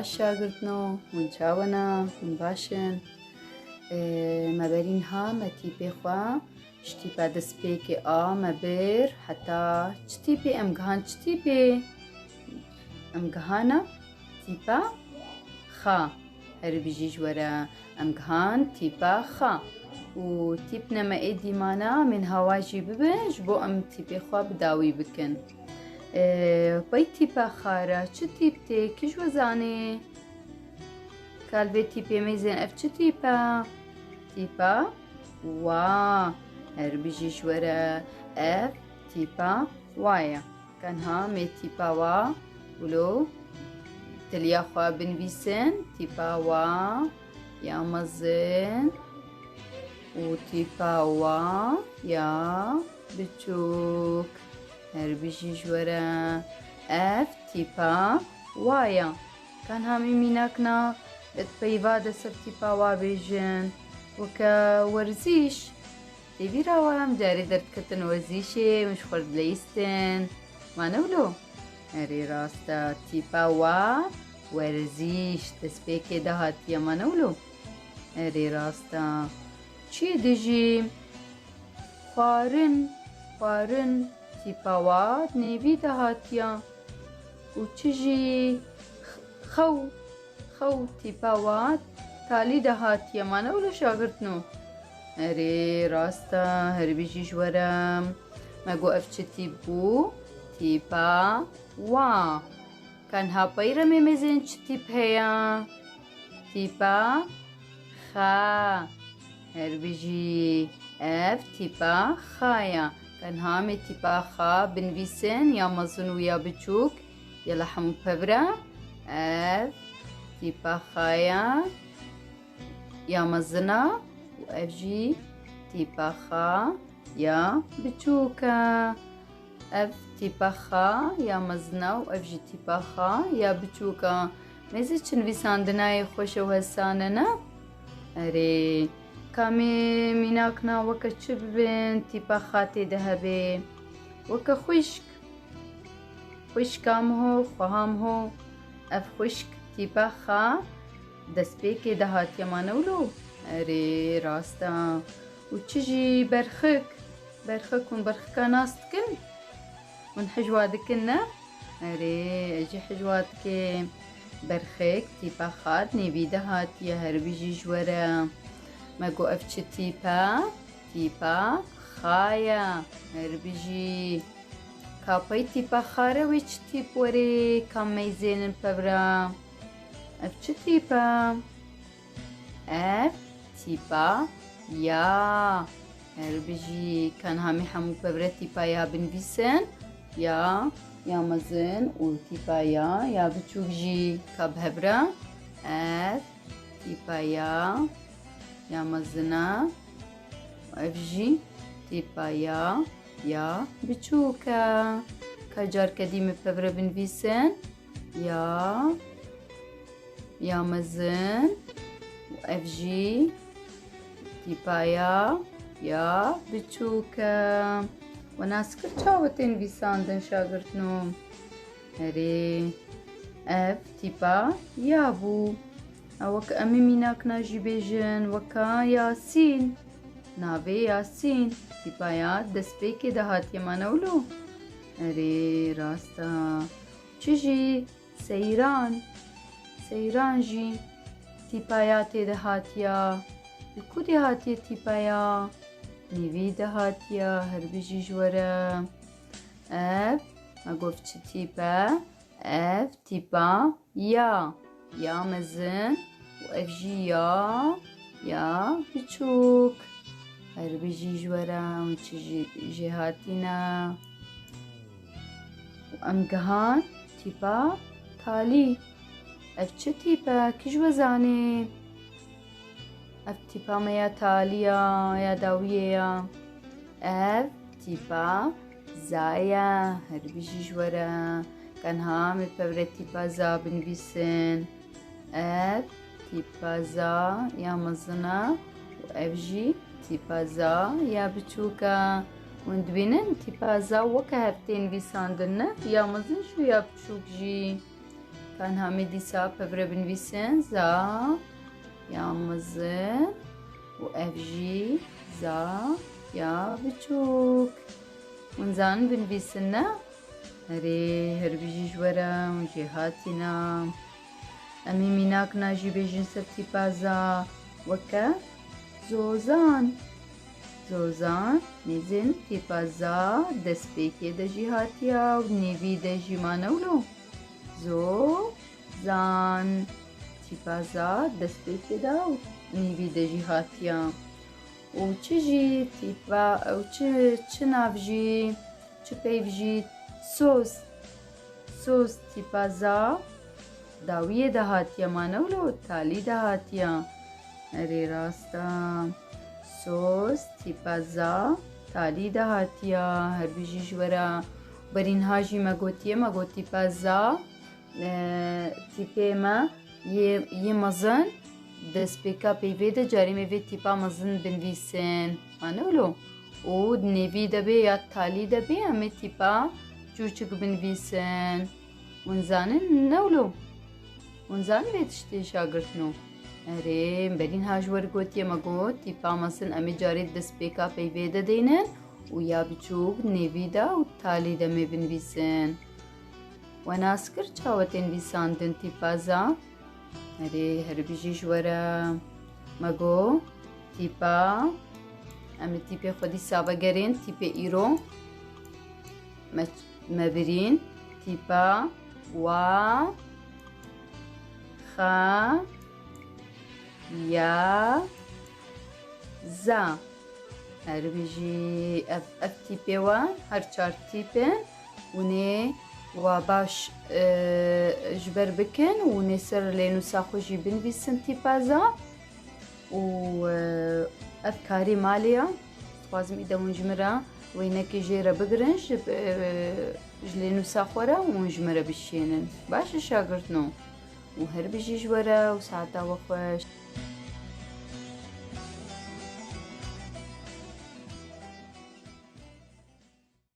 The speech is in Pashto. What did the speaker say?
باش شاگردنۆ من چاوەنا من باشن مەبەرینها مەتیپێخوا شتیپا دەستپێکێ مەبر حتا چتیپێ ئەمگەهان چتیپێ ئەمگەهانە تیپا خا هەربژیش وەرە ئەمگەهان تیپا خا و تیپ نەمە دیمانە من هاواژی ببش بۆ ئەم تیپێخوا بداوی بکەن بەی تیپا خارە چ تیپ تێ کیش وەزانێ کالبێ تیپێ مەیزێن ئەف چ تیپە تیپا وا هەربژیش وەرە ئەف تیپا وایە کەنها مێ تیپا وا ولۆ تلیاخوا بنویسن تیپا وا یا مەزن و تیپا وا یا بچووک هەربژیش وەرە ئەف تیپا وایە کەنها میمیناکنا پەیوا دەسەر تیپا وا بێژن وەکە وەرزیش تێبیراوە ئەم جارێ دەردکردن وەرزیشێ مش خورد لەیستن مانەولۆ هەرێ ڕاستە تیپا وا وەرزیش دەستپێکێ داهاتیە مانەولۆ هەرێ ڕاستە چی دژیم خواردن خواردن تیپا وا نێوی داهاتیە و چژی خەو خەو تیپا وا تالی داهاتیە مانەولۆ شاگردنۆ هەرێ ڕاستە هەربژیش وەرە مەگۆ ئەف چ تیپ بوو تیپا وا کەنها پەیرە مێمێزێن چ تیپ هەیە تیپا خا هەربژی ئەف تیپا خایە کەنها مێ تیپا خا بنویسن یا مەزن و یا بچووک یەلە هەموو پەبرە ئەف تیپا خایە یا مەزنە و ئەف ژی تیپا خا یا بچووکە ئەف تیپا خا یا مەزنە و ئەف ژی تیپا خا یا بچووکە مێزی چ نویساندنایە خۆشە و هەسانەنە ئەرێ کامێ میناکنا وەکە چ ببن تیپا خا تێدە هەبێ وەکە خوشک خوشکام هۆ خۆهام هۆ ئەف خوشک تیپا خا دەستپێکێ داهاتیە مانەولۆ ئەرێ ڕاستە و چژی بەرخک بەرخک هون بەرخکا ناس دکن هون حژوا دکن نە ئەرێ ئەژی حژوا دکێ بەرخێک تیپا خات نێوی داهاتیە هەربژیش وەرە مەگۆ ئەف چ تیپە تیپا خایە هەربژی کاپەی تیپا خارە وێ چ تیپ وەرێ کام مەیزێنن پەبرە ئەف چ تیپە ئەف تیپا یا هەربژی کەنهامی هەموو پەبرە تیپا یا بنویسن یا مەزن و تیپا یا بچووک ژی کاب هەبرە ئەف تیپا یا مەزنە ئەف ژی تیپا یا بچووکە کە جارکە دیمە پەبرە بنویسن یا مەزن و ئەف ژی تیپا یا بچووکە و ناسکرد چاوە تێ نویساندن شاگردنۆ هەرێ ئەف تیپا یا بوو ئەوەکە ئەمە میناکنا ژی بێژن وەکە یاسین ناوێ یاسین تیپا یا دەستپێکێ داهاتیە مانەولۆ ئەرێ ڕاستە چژی سەیران سەیران ژی تیپا یا تێدە هاتیە کو دێهاتیە تیپا یا نێوی داهاتیە هەربژیش وەرە ئەف مەگۆف چ تیپە ئەف تیپا یا مەزن و ئەف ژی یا بچووک هەربژیش وەرە و چ ژێهاتینە و ئەمگەهان تیپا تالی ئەف چ تیپە کیش وەزانێ ئەف تیپامە یا تالیە یا داویەیە ئەف تیپا زایە هەربژیش وەرە کەنها مێ پەبرە تیپا زا بنویسن ئەف تیپا زا یا مەزنە و ئەف ژی تیپا زا یا بچووکە ون دوێنن تیپا زا وەکە هەفتێ نویساندنە یا مەزنش و یا بچووک ژی تنها دیسا پبره بنویسن زا یا مزن و اف جی زا یا بچوک ونزان بنویسن نه هری هر بجی جورا و جهاتنا امی میناک ناجی بیجن سر تیپا زا وکا زوزان زوزان نزن تیپا زا دست پیکی دا جهاتیا و نیوی دا جیمانولو زوزان تیپا زا دست پیکی دا و نیوی دا جهاتیا و چه جی تیپا و چه ناف جی چه پیف جی سوس تیپا زا داویه دا هاتیا مانولو تالی دا هاتیا اری راستا سوس تیپا زا تالی دا هاتیا هر بیجی جورا برین هاجی مگو تیپا زا تیپه ما یه مزن دست پیکا پیوه دا جاری میوه تیپا مزن بنویسن مانولو و نوی دا بی یا تالی دا بی همه تیپا چوچک بنویسن ونزانن نولو ونزان بیتشتی شاگرتنو اره برین هاجور گوتی مگو تیپا مزن امی جاری دست پیکا پیوه دا دینن و یا بچوک نوی دا و تالی دا می بنویسن و ناسکر چاوتین ویساندن تیپا زا اره هر بیجی جورا مگو تیپا امی تیپه خودی سابا گرین تیپه ایرو مبرین تیپا و خا یا زا هر بیجی اف تیپه وان هر چار تیپه ونه و باش جبر بکن و نسر لینو ساخو جی بنویسن تیپا زا و افکاری مالیا خوازم ایده ونجمرا و اینکه جیره بگرن جلینو ساخورا و ونجمرا بشینن باشه شاگرتنو و هر بجی جوره و ساعتا و خوش